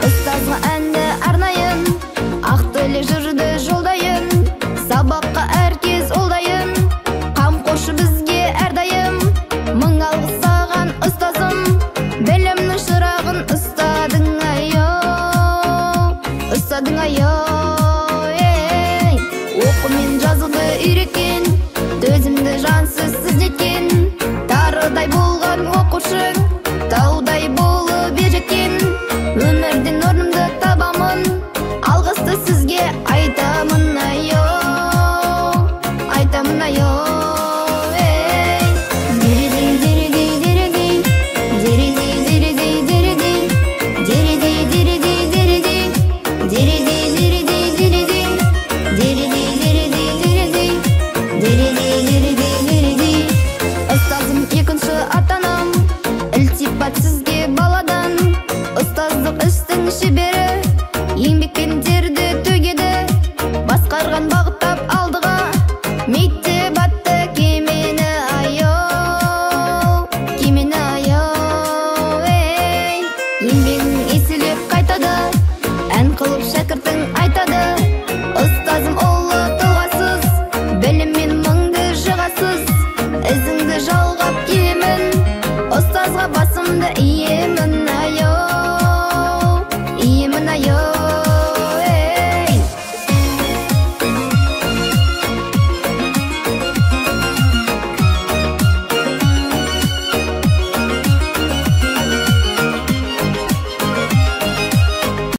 Ұстазға әнді арнайын, ақ тілек жырды жолдайын, сабаққа әркез олдайын, қамқоршы бізге әрдайым. Мың алғыс саған ұстазым, білімнің шырағын ұстадың айо. Оқу мен жазуды үйреткен, төзімді жансыз іздеткен, тарыдай болған оқушың, таудай болып ержеткен. Өмірден орнымды табамын, алғысты сізге айтамын айо. Ұстазым екінші атанам, ілтипат сізге баладан. Ұстаздық істің шебері, еңбекпен терді төгеді, басқарған бағыттап алдыға, мектеп атты кемені айо. Еңбегің еселеп қайтады, ән қылып шәкірт